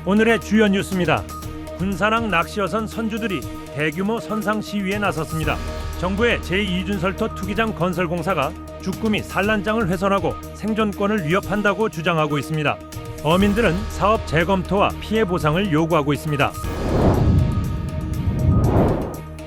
오늘의 주요 뉴스입니다. 군산항 낚시어선 선주들이 대규모 선상 시위에 나섰습니다. 정부의 제2준설토 투기장 건설 공사가 주꾸미 산란장을 훼손하고 생존권을 위협한다고 주장하고 있습니다. 어민들은 사업 재검토와 피해 보상을 요구하고 있습니다.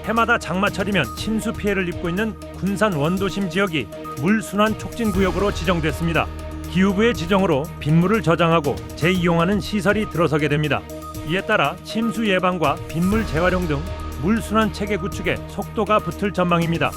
해마다 장마철이면 침수 피해를 입고 있는 군산 원도심 지역이 물순환 촉진구역으로 지정됐습니다. 기후부의 지정으로 빗물을 저장하고 재이용하는 시설이 들어서게 됩니다. 이에 따라 침수 예방과 빗물 재활용 등 물순환 체계 구축에 속도가 붙을 전망입니다.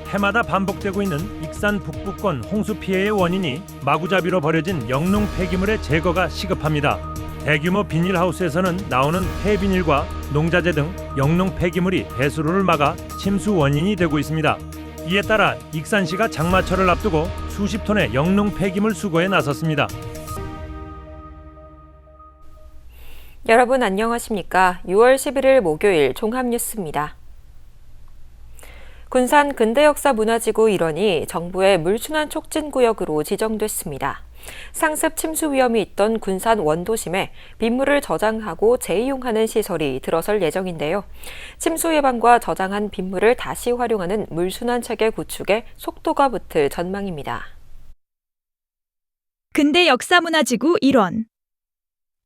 해마다 반복되고 있는 익산 북부권 홍수 피해의 원인이 마구잡이로 버려진 영농 폐기물의 제거가 시급합니다. 대규모 비닐하우스에서는 나오는 폐비닐과 농자재 등 영농 폐기물이 배수로를 막아 침수 원인이 되고 있습니다. 이에 따라 익산시가 장마철을 앞두고 수십 톤의 영농 폐기물 수거에 나섰습니다. 여러분 안녕하십니까? 6월 11일 목요일 종합뉴스입니다. 군산 근대역사문화지구 일원이 정부의 물순환 촉진구역으로 지정됐습니다. 상습 침수 위험이 있던 군산 원도심에 빗물을 저장하고 재이용하는 시설이 들어설 예정인데요. 침수 예방과 저장한 빗물을 다시 활용하는 물순환 체계 구축에 속도가 붙을 전망입니다. 근대역사문화지구 일원.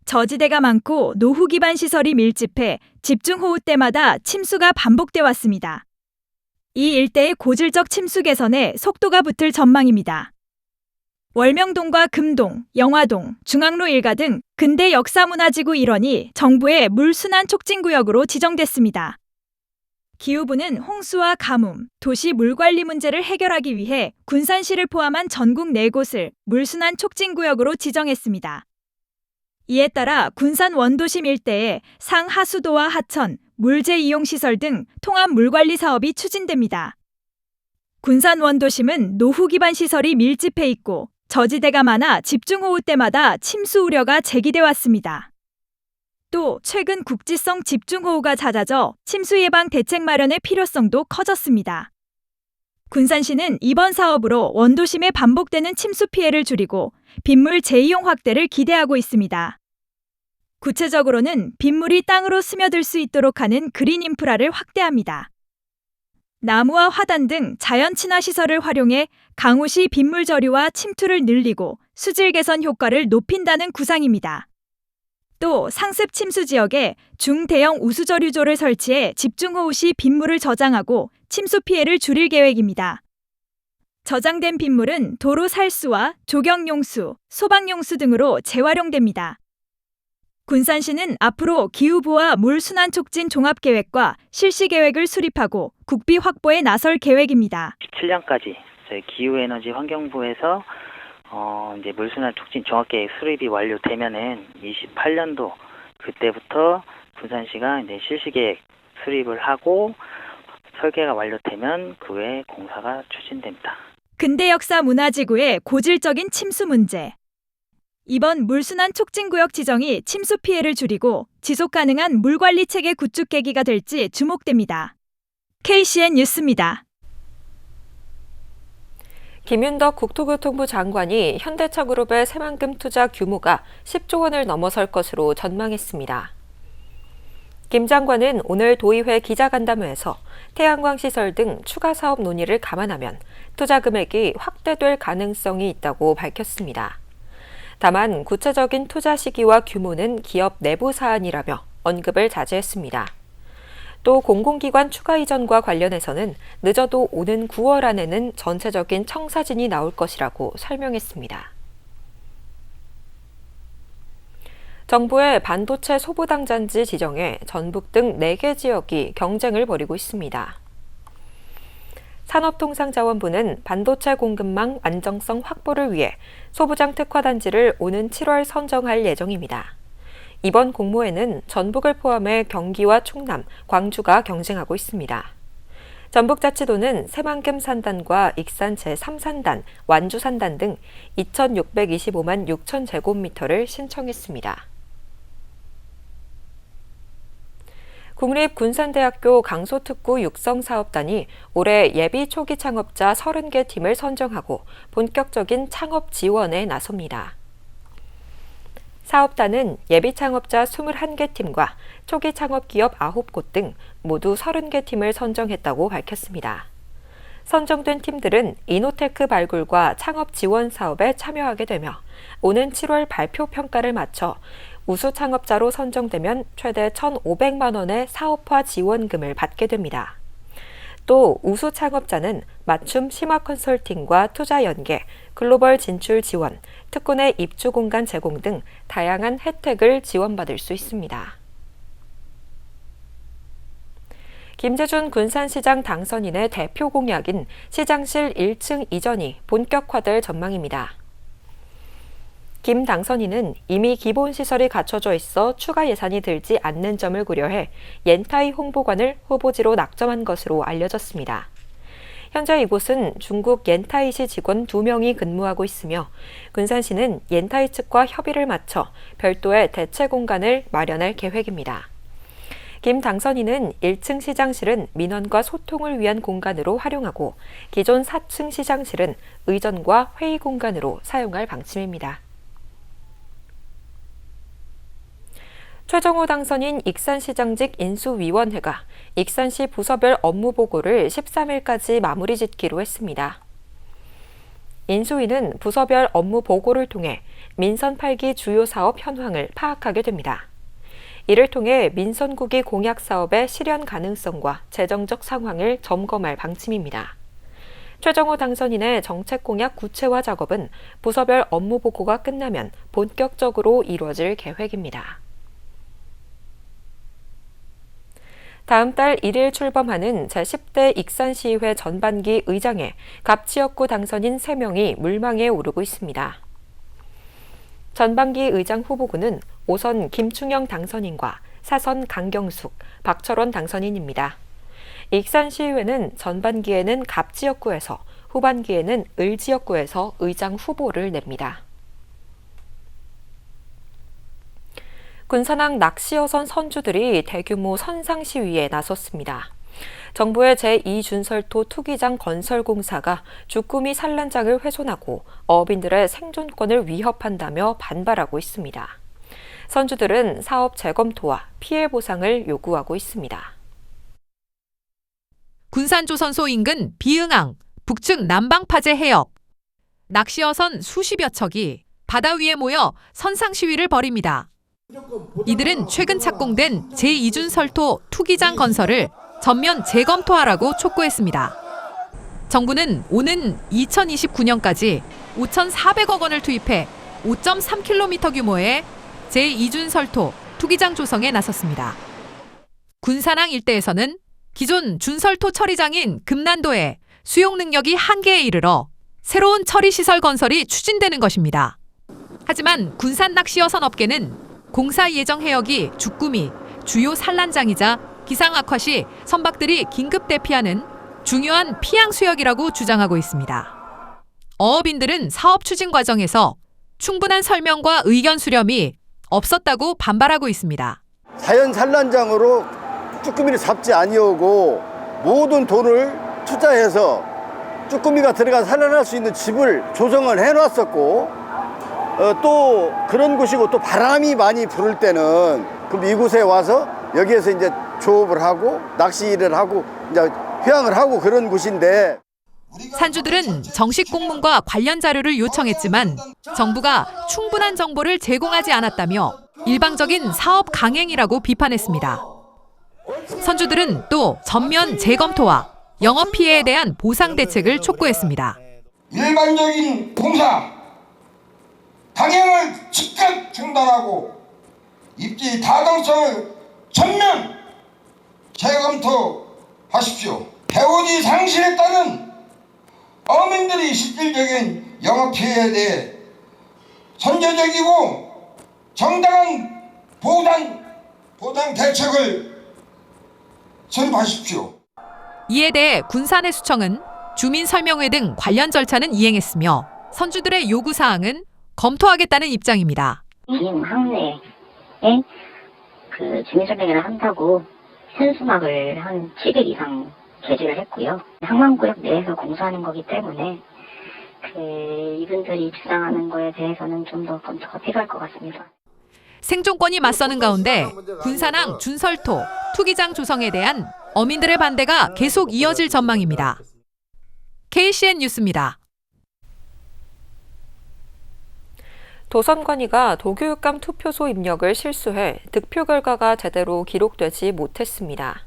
저지대가 많고 노후 기반 시설이 밀집해 집중호우 때마다 침수가 반복돼 왔습니다. 이 일대의 고질적 침수 개선에 속도가 붙을 전망입니다. 월명동과 금동, 영화동, 중앙로 일가 등 근대 역사문화지구 일원이 정부의 물순환 촉진구역으로 지정됐습니다. 기후부는 홍수와 가뭄, 도시 물관리 문제를 해결하기 위해 군산시를 포함한 전국 4곳을 물순환 촉진구역으로 지정했습니다. 이에 따라 군산 원도심 일대에 상하수도와 하천, 물재 이용 시설 등 통합 물관리 사업이 추진됩니다. 군산 원도심은 노후 기반 시설이 밀집해 있고 저지대가 많아 집중호우 때마다 침수 우려가 제기돼 왔습니다. 또 최근 국지성 집중호우가 잦아져 침수 예방 대책 마련의 필요성도 커졌습니다. 군산시는 이번 사업으로 원도심에 반복되는 침수 피해를 줄이고 빗물 재이용 확대를 기대하고 있습니다. 구체적으로는 빗물이 땅으로 스며들 수 있도록 하는 그린 인프라를 확대합니다. 나무와 화단 등 자연 친화 시설을 활용해 강우시 빗물 저류와 침투를 늘리고 수질 개선 효과를 높인다는 구상입니다. 또 상습 침수 지역에 중대형 우수저류조를 설치해 집중호우 시 빗물을 저장하고 침수 피해를 줄일 계획입니다. 저장된 빗물은 도로 살수와 조경용수, 소방용수 등으로 재활용됩니다. 군산시는 앞으로 기후부와 물순환 촉진 종합계획과 실시계획을 수립하고 국비 확보에 나설 계획입니다. 17년까지 저희 기후에너지 환경부에서 이제 물순환 촉진 종합계획 수립이 완료되면은 28년도 그때부터 군산시가 이제 실시계획 수립을 하고 설계가 완료되면 그 외에 공사가 추진됩니다. 근대역사문화지구의 고질적인 침수 문제. 이번 물순환 촉진구역 지정이 침수 피해를 줄이고 지속가능한 물관리 체계 구축 계기가 될지 주목됩니다. KCN 뉴스입니다. 김윤덕 국토교통부 장관이 현대차그룹의 새만금 투자 규모가 10조 원을 넘어설 것으로 전망했습니다. 김 장관은 오늘 도의회 기자간담회에서 태양광 시설 등 추가 사업 논의를 감안하면 투자 금액이 확대될 가능성이 있다고 밝혔습니다. 다만 구체적인 투자 시기와 규모는 기업 내부 사안이라며 언급을 자제했습니다. 또 공공기관 추가 이전과 관련해서는 늦어도 오는 9월 안에는 전체적인 청사진이 나올 것이라고 설명했습니다. 정부의 반도체 소부당잔지 지정에 전북 등 4개 지역이 경쟁을 벌이고 있습니다. 산업통상자원부는 반도체 공급망 안정성 확보를 위해 소부장 특화단지를 오는 7월 선정할 예정입니다. 이번 공모에는 전북을 포함해 경기와 충남, 광주가 경쟁하고 있습니다. 전북자치도는 새만금 산단과 익산 제3산단, 완주 산단 등 2,625만 6천 제곱미터를 신청했습니다. 국립군산대학교 강소특구 육성사업단이 올해 예비 초기 창업자 30개 팀을 선정하고 본격적인 창업 지원에 나섭니다. 사업단은 예비창업자 21개 팀과 초기 창업기업 9곳 등 모두 30개 팀을 선정했다고 밝혔습니다. 선정된 팀들은 이노테크 발굴과 창업 지원 사업에 참여하게 되며 오는 7월 발표 평가를 마쳐 우수 창업자로 선정되면 최대 1,500만 원의 사업화 지원금을 받게 됩니다. 또 우수 창업자는 맞춤 심화 컨설팅과 투자 연계, 글로벌 진출 지원, 특권의 입주 공간 제공 등 다양한 혜택을 지원받을 수 있습니다. 김재준 군산시장 당선인의 대표 공약인 시장실 1층 이전이 본격화될 전망입니다. 김 당선인은 이미 기본시설이 갖춰져 있어 추가 예산이 들지 않는 점을 고려해 옌타이 홍보관을 후보지로 낙점한 것으로 알려졌습니다. 현재 이곳은 중국 옌타이시 직원 2명이 근무하고 있으며 군산시는 옌타이 측과 협의를 마쳐 별도의 대체 공간을 마련할 계획입니다. 김 당선인은 1층 시장실은 민원과 소통을 위한 공간으로 활용하고 기존 4층 시장실은 의전과 회의 공간으로 사용할 방침입니다. 최정호 당선인 익산시장직 인수위원회가 익산시 부서별 업무 보고를 13일까지 마무리 짓기로 했습니다. 인수위는 부서별 업무 보고를 통해 민선 8기 주요 사업 현황을 파악하게 됩니다. 이를 통해 민선국이 공약 사업의 실현 가능성과 재정적 상황을 점검할 방침입니다. 최정호 당선인의 정책 공약 구체화 작업은 부서별 업무 보고가 끝나면 본격적으로 이루어질 계획입니다. 다음 달 1일 출범하는 제10대 익산시의회 전반기 의장에 갑지역구 당선인 3명이 물망에 오르고 있습니다. 전반기 의장 후보군은 5선 김충영 당선인과 4선 강경숙, 박철원 당선인입니다. 익산시의회는 전반기에는 갑지역구에서, 후반기에는 을지역구에서 의장 후보를 냅니다. 군산항 낚시어선 선주들이 대규모 선상 시위에 나섰습니다. 정부의 제2준설토 투기장 건설공사가 주꾸미 산란장을 훼손하고 어업인들의 생존권을 위협한다며 반발하고 있습니다. 선주들은 사업 재검토와 피해 보상을 요구하고 있습니다. 군산조선소 인근 비응항 북측 남방파제 해역 낚시어선 수십여 척이 바다 위에 모여 선상 시위를 벌입니다. 이들은 최근 착공된 제2준설토 투기장 건설을 전면 재검토하라고 촉구했습니다. 정부는 오는 2029년까지 5,400억 원을 투입해 5.3km 규모의 제2준설토 투기장 조성에 나섰습니다. 군산항 일대에서는 기존 준설토 처리장인 금난도에 수용 능력이 한계에 이르러 새로운 처리시설 건설이 추진되는 것입니다. 하지만 군산 낚시어선 업계는 공사 예정 해역이 주꾸미, 주요 산란장이자 기상 악화 시 선박들이 긴급 대피하는 중요한 피항 수역이라고 주장하고 있습니다. 어업인들은 사업 추진 과정에서 충분한 설명과 의견 수렴이 없었다고 반발하고 있습니다. 자연 산란장으로 쭈꾸미를 잡지 아니오고 모든 돈을 투자해서 쭈꾸미가 들어가 산란할 수 있는 집을 조성을 해놨었고 또 그런 곳이고 또 바람이 많이 불을 때는 그럼 이곳에 와서 여기에서 이제 조업을 하고 낚시를 하고 이제 휴양을 하고 그런 곳인데 산주들은 정식 공문과 관련 자료를 요청했지만 정부가 충분한 정보를 제공하지 않았다며 일방적인 사업 강행이라고 비판했습니다. 선주들은 또 전면 재검토와 영업 피해에 대한 보상 대책을 촉구했습니다. 일반적인 공사 강행을 즉각 중단하고 입지 타당성을 전면 재검토하십시오. 배우지 상실에 따른 어민들이 실질적인 영업 피해에 대해 선제적이고 정당한 보상 대책을 선포하십시오. 이에 대해 군산해수청은 주민설명회 등 관련 절차는 이행했으며 선주들의 요구사항은 검토하겠다는 입장입니다. 긴 항내에 주민설명회를 한다고 현수막을 한 700 이상 게재를 했고요. 항만구역 내에서 공사하는 거기 때문에 이분들이 주장하는 거에 대해서는 좀 더 검토가 필요할 것 같습니다. 생존권이 맞서는 가운데 군산항 준설토, 투기장 조성에 대한 어민들의 반대가 계속 이어질 전망입니다. KCN 뉴스입니다. 도선관위가 도교육감 투표소 입력을 실수해 득표 결과가 제대로 기록되지 못했습니다.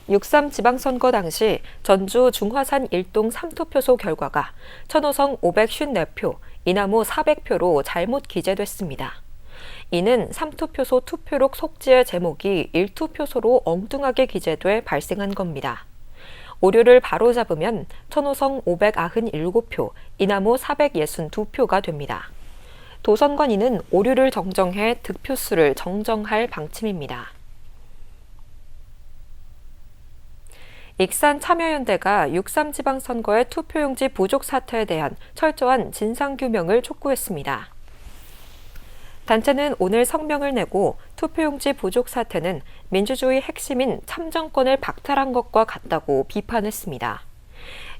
6.3 지방선거 당시 전주 중화산 1동 3투표소 결과가 천호성 554표, 이나무 400표로 잘못 기재됐습니다. 이는 3투표소 투표록 속지의 제목이 1투표소로 엉뚱하게 기재돼 발생한 겁니다. 오류를 바로잡으면 천호성 597표, 이나무 462표가 됩니다. 도선관위는 오류를 정정해 득표수를 정정할 방침입니다. 익산 참여연대가 6.3 지방선거의 투표용지 부족 사태에 대한 철저한 진상규명을 촉구했습니다. 단체는 오늘 성명을 내고 투표용지 부족 사태는 민주주의 핵심인 참정권을 박탈한 것과 같다고 비판했습니다.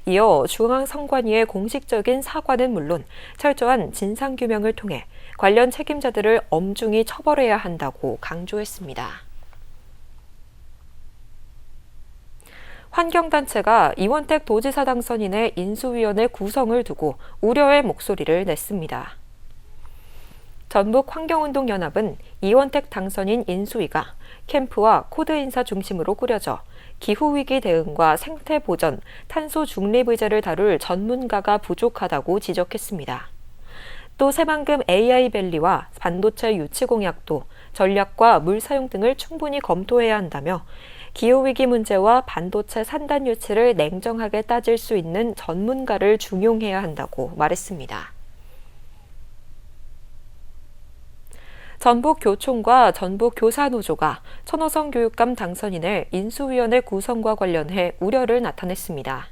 이어 중앙선관위의 공식적인 사과는 물론 철저한 진상규명을 통해 관련 책임자들을 엄중히 처벌해야 한다고 강조했습니다. 환경단체가 이원택 도지사 당선인의 인수위원회 구성을 두고 우려의 목소리를 냈습니다. 전북환경운동연합은 이원택 당선인 인수위가 캠프와 코드 인사 중심으로 꾸려져 기후위기 대응과 생태보전, 탄소 중립 의제를 다룰 전문가가 부족하다고 지적했습니다. 또 새만금 AI밸리와 반도체 유치 공약도 전략과 물 사용 등을 충분히 검토해야 한다며 기후위기 문제와 반도체 산단 유치를 냉정하게 따질 수 있는 전문가를 중용해야 한다고 말했습니다. 전북교총과 전북교사노조가 천호성 교육감 당선인의 인수위원회 구성과 관련해 우려를 나타냈습니다.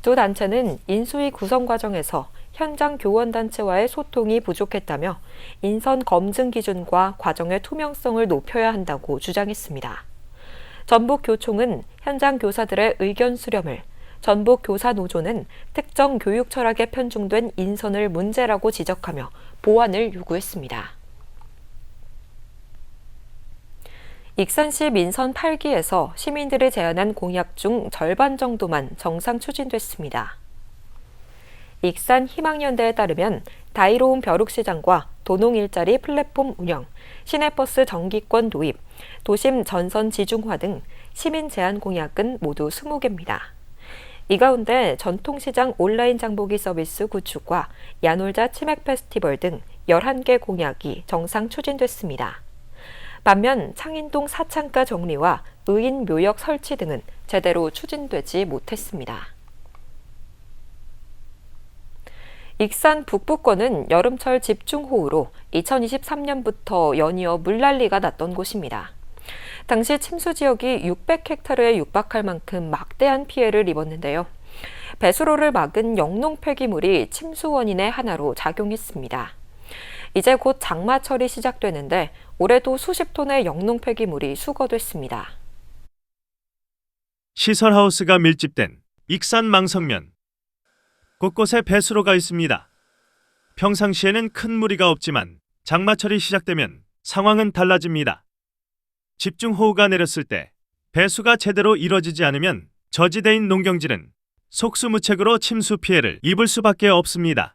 두 단체는 인수위 구성 과정에서 현장 교원단체와의 소통이 부족했다며 인선 검증 기준과 과정의 투명성을 높여야 한다고 주장했습니다. 전북교총은 현장 교사들의 의견 수렴을, 전북교사노조는 특정 교육 철학에 편중된 인선을 문제라고 지적하며 보완을 요구했습니다. 익산시 민선 8기에서 시민들이 제안한 공약 중 절반 정도만 정상 추진됐습니다. 익산 희망연대에 따르면 다이로운 벼룩시장과 도농 일자리 플랫폼 운영, 시내버스 정기권 도입, 도심 전선 지중화 등 시민 제안 공약은 모두 20개입니다. 이 가운데 전통시장 온라인 장보기 서비스 구축과 야놀자 치맥 페스티벌 등 11개 공약이 정상 추진됐습니다. 반면 창인동 사창가 정리와 의인 묘역 설치 등은 제대로 추진되지 못했습니다. 익산 북부권은 여름철 집중호우로 2023년부터 연이어 물난리가 났던 곳입니다. 당시 침수 지역이 600헥타르에 육박할 만큼 막대한 피해를 입었는데요. 배수로를 막은 영농 폐기물이 침수 원인의 하나로 작용했습니다. 이제 곧 장마철이 시작되는데 올해도 수십 톤의 영농 폐기물이 수거됐습니다. 시설하우스가 밀집된 익산 망성면. 곳곳에 배수로가 있습니다. 평상시에는 큰 무리가 없지만 장마철이 시작되면 상황은 달라집니다. 집중호우가 내렸을 때 배수가 제대로 이뤄지지 않으면 저지대인 농경지는 속수무책으로 침수 피해를 입을 수밖에 없습니다.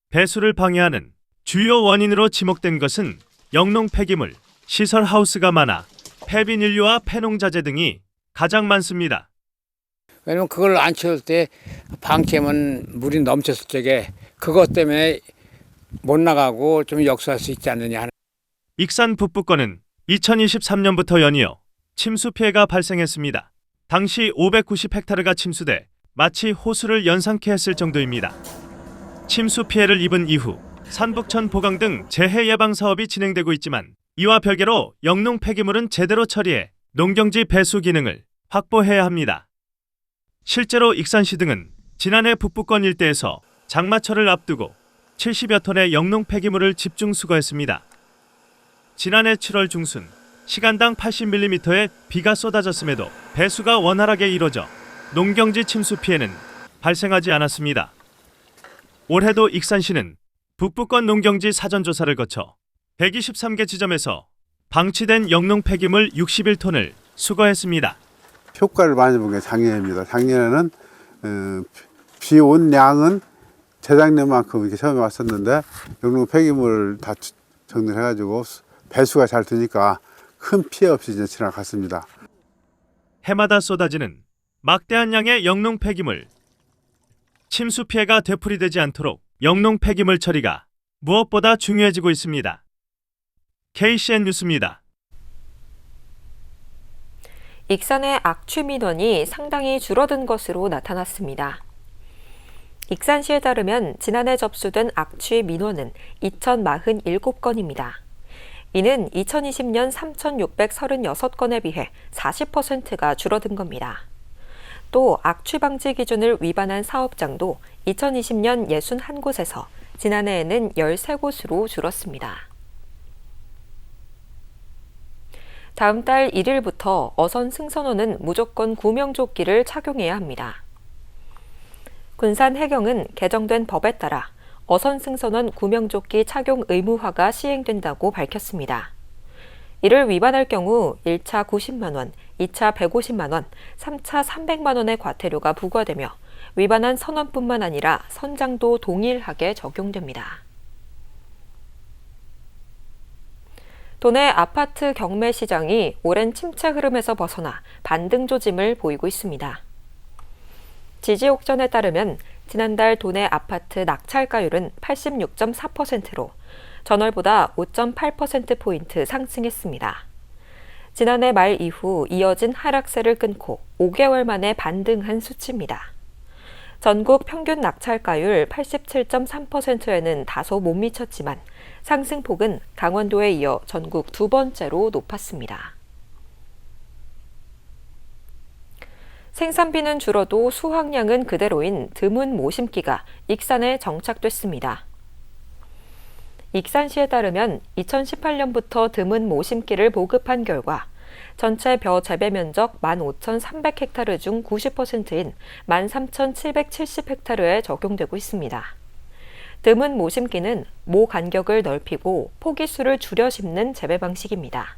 배수를 방해하는 주요 원인으로 지목된 것은 영농 폐기물, 시설하우스가 많아 폐비닐류와 폐농자재 등이 가장 많습니다. 왜냐면 그걸 안 채울 때 방치하면 물이 넘쳤을 적에 그것 때문에 못 나가고 좀 역수할 수 있지 않느냐. 익산 북부권은 2023년부터 연이어 침수 피해가 발생했습니다. 당시 590헥타르가 침수돼 마치 호수를 연상케 했을 정도입니다. 침수 피해를 입은 이후 산북천 보강 등 재해 예방 사업이 진행되고 있지만 이와 별개로 영농 폐기물은 제대로 처리해 농경지 배수 기능을 확보해야 합니다. 실제로 익산시 등은 지난해 북부권 일대에서 장마철을 앞두고 70여 톤의 영농 폐기물을 집중 수거했습니다. 지난해 7월 중순 시간당 80mm의 비가 쏟아졌음에도 배수가 원활하게 이뤄져 농경지 침수 피해는 발생하지 않았습니다. 올해도 익산시는 북부권 농경지 사전조사를 거쳐 123개 지점에서 방치된 영농 폐기물 61톤을 수거했습니다. 효과를 많이 본 게 작년입니다. 작년에는 비 온 양은 재작년만큼 이렇게 처음에 왔었는데 영농 폐기물을 다 정리해가지고 배수가 잘 되니까 큰 피해 없이 이제 지나갔습니다. 해마다 쏟아지는 막대한 양의 영농 폐기물. 침수 피해가 되풀이되지 않도록 영농 폐기물 처리가 무엇보다 중요해지고 있습니다. KCN 뉴스입니다. 익산의 악취 민원이 상당히 줄어든 것으로 나타났습니다. 익산시에 따르면 지난해 접수된 악취 민원은 2,047건입니다. 이는 2020년 3,636건에 비해 40%가 줄어든 겁니다. 또 악취 방지 기준을 위반한 사업장도 2020년 61곳에서 지난해에는 13곳으로 줄었습니다. 다음 달 1일부터 어선 승선원은 무조건 구명조끼를 착용해야 합니다. 군산 해경은 개정된 법에 따라 어선 승선원 구명조끼 착용 의무화가 시행된다고 밝혔습니다. 이를 위반할 경우 1차 90만 원, 2차 150만 원, 3차 300만 원의 과태료가 부과되며 위반한 선원뿐만 아니라 선장도 동일하게 적용됩니다. 도내 아파트 경매 시장이 오랜 침체 흐름에서 벗어나 반등 조짐을 보이고 있습니다. 지지옥전에 따르면 지난달 도내 아파트 낙찰가율은 86.4%로 전월보다 5.8%포인트 상승했습니다. 지난해 말 이후 이어진 하락세를 끊고 5개월 만에 반등한 수치입니다. 전국 평균 낙찰가율 87.3%에는 다소 못 미쳤지만 상승폭은 강원도에 이어 전국 두 번째로 높았습니다. 생산비는 줄어도 수확량은 그대로인 드문 모심기가 익산에 정착됐습니다. 익산시에 따르면 2018년부터 드문 모심기를 보급한 결과 전체 벼 재배 면적 15,300헥타르 중 90%인 13,770헥타르에 적용되고 있습니다. 드문 모심기는 모 간격을 넓히고 포기수를 줄여 심는 재배 방식입니다.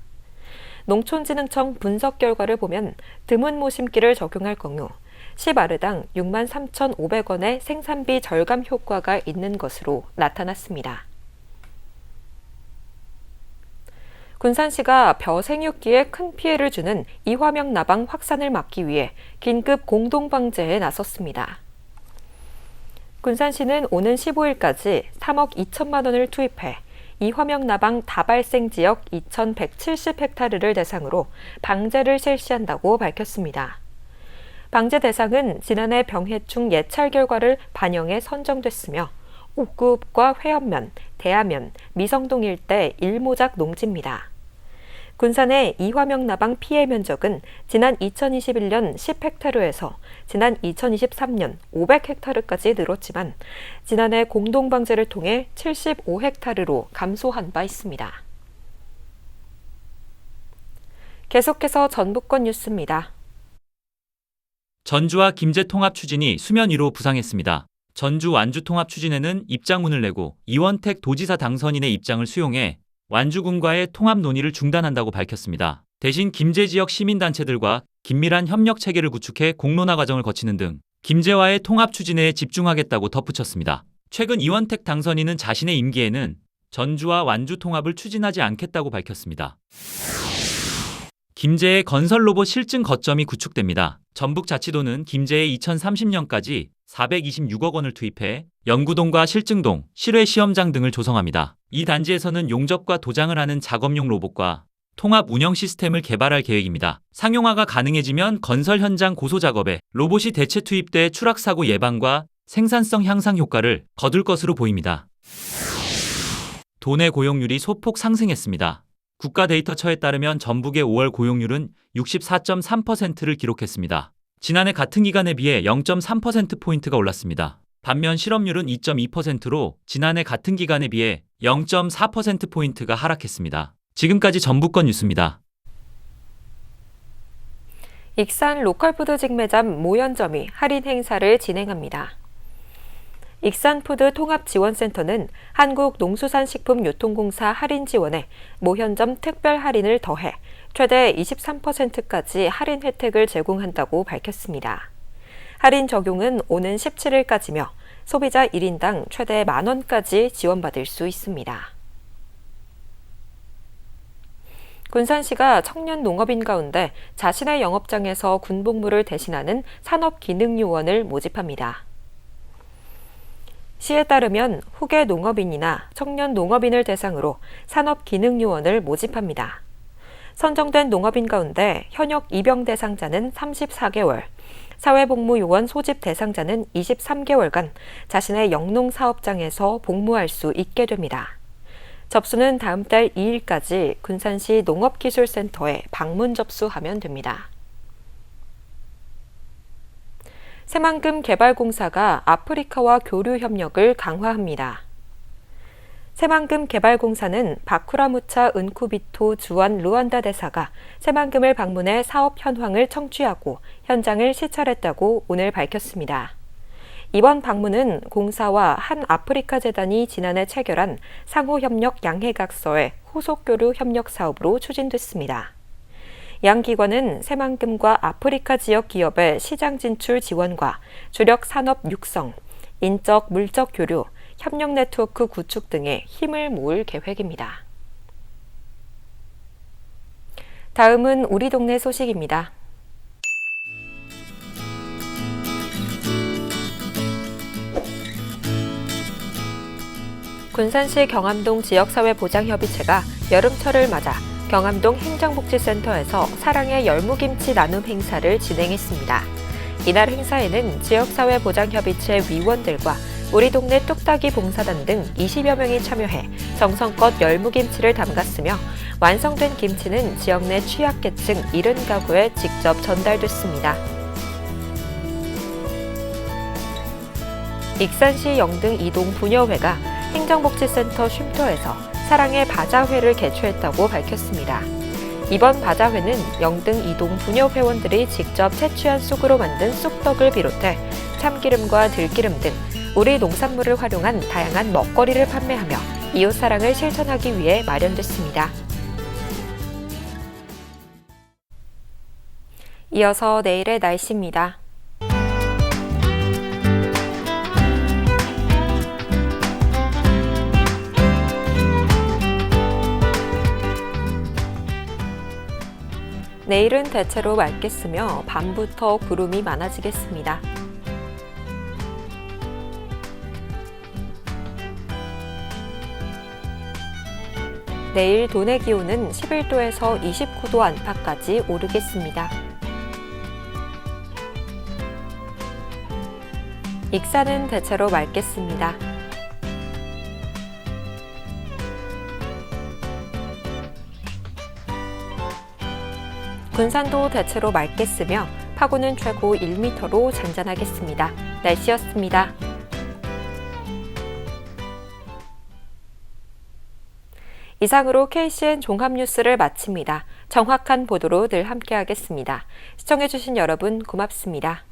농촌진흥청 분석 결과를 보면 드문 모심기를 적용할 경우 10아르당 63,500원의 생산비 절감 효과가 있는 것으로 나타났습니다. 군산시가 벼 생육기에 큰 피해를 주는 이화명 나방 확산을 막기 위해 긴급 공동방제에 나섰습니다. 군산시는 오는 15일까지 3억 2천만 원을 투입해 이화명 나방 다발생 지역 2,170헥타르를 대상으로 방제를 실시한다고 밝혔습니다. 방제 대상은 지난해 병해충 예찰 결과를 반영해 선정됐으며 옥구읍과 회원면, 대하면, 미성동 일대 일모작 농지입니다. 군산의 이화명 나방 피해 면적은 지난 2021년 10헥타르에서 지난 2023년 500헥타르까지 늘었지만 지난해 공동방제를 통해 75헥타르로 감소한 바 있습니다. 계속해서 전북권 뉴스입니다. 전주와 김제 통합 추진이 수면 위로 부상했습니다. 전주 완주 통합 추진에는 입장문을 내고 이원택 도지사 당선인의 입장을 수용해 완주군과의 통합 논의를 중단한다고 밝혔습니다. 대신 김제 지역 시민단체들과 긴밀한 협력 체계를 구축해 공론화 과정을 거치는 등 김제와의 통합 추진에 집중하겠다고 덧붙였습니다. 최근 이원택 당선인은 자신의 임기에는 전주와 완주 통합을 추진하지 않겠다고 밝혔습니다. 김제의 건설 로봇 실증 거점이 구축됩니다. 전북자치도는 김제에 2030년까지 426억 원을 투입해 영구동과 실증동, 실외 시험장 등을 조성합니다. 이 단지에서는 용접과 도장을 하는 작업용 로봇과 통합 운영 시스템을 개발할 계획입니다. 상용화가 가능해지면 건설 현장 고소 작업에 로봇이 대체 투입돼 추락사고 예방과 생산성 향상 효과를 거둘 것으로 보입니다. 도내 고용률이 소폭 상승했습니다. 국가데이터처에 따르면 전북의 5월 고용률은 64.3%를 기록했습니다. 지난해 같은 기간에 비해 0.3%포인트가 올랐습니다. 반면 실업률은 2.2%로 지난해 같은 기간에 비해 0.4%포인트가 하락했습니다. 지금까지 전북권 뉴스입니다. 익산 로컬푸드 직매점 모연점이 할인 행사를 진행합니다. 익산푸드 통합지원센터는 한국농수산식품유통공사 할인 지원에 모현점 특별 할인을 더해 최대 23%까지 할인 혜택을 제공한다고 밝혔습니다. 할인 적용은 오는 17일까지며 소비자 1인당 최대 만원까지 지원받을 수 있습니다. 군산시가 청년 농업인 가운데 자신의 영업장에서 군복무를 대신하는 산업기능요원을 모집합니다. 시에 따르면 후계 농업인이나 청년 농업인을 대상으로 산업기능요원을 모집합니다. 선정된 농업인 가운데 현역 입영 대상자는 34개월, 사회복무요원 소집 대상자는 23개월간 자신의 영농 사업장에서 복무할 수 있게 됩니다. 접수는 다음 달 2일까지 군산시 농업기술센터에 방문 접수하면 됩니다. 새만금 개발공사가 아프리카와 교류 협력을 강화합니다. 새만금 개발공사는 바쿠라무차 은쿠비토 주한 루안다 대사가 새만금을 방문해 사업 현황을 청취하고 현장을 시찰했다고 오늘 밝혔습니다. 이번 방문은 공사와 한 아프리카 재단이 지난해 체결한 상호협력 양해각서의 후속교류 협력 사업으로 추진됐습니다. 양 기관은 새만금과 아프리카 지역 기업의 시장 진출 지원과 주력 산업 육성, 인적 물적 교류, 협력 네트워크 구축 등에 힘을 모을 계획입니다. 다음은 우리 동네 소식입니다. 군산시 경암동 지역사회보장협의체가 여름철을 맞아 경암동 행정복지센터에서 사랑의 열무김치 나눔 행사를 진행했습니다. 이날 행사에는 지역사회보장협의체 위원들과 우리 동네 뚝딱이 봉사단 등 20여 명이 참여해 정성껏 열무김치를 담갔으며 완성된 김치는 지역 내 취약계층 70가구에 직접 전달됐습니다. 익산시 영등 이동 부녀회가 행정복지센터 쉼터에서 사랑의 바자회를 개최했다고 밝혔습니다. 이번 바자회는 영등 이동 부녀 회원들이 직접 채취한 쑥으로 만든 쑥떡을 비롯해 참기름과 들기름 등 우리 농산물을 활용한 다양한 먹거리를 판매하며 이웃사랑을 실천하기 위해 마련됐습니다. 이어서 내일의 날씨입니다. 내일은 대체로 맑겠으며 밤부터 구름이 많아지겠습니다. 내일 도내 기온은 11도에서 29도 안팎까지 오르겠습니다. 익산은 대체로 맑겠습니다. 군산도 대체로 맑겠으며 파고는 최고 1m로 잔잔하겠습니다. 날씨였습니다. 이상으로 KCN 종합뉴스를 마칩니다. 정확한 보도로 늘 함께하겠습니다. 시청해주신 여러분 고맙습니다.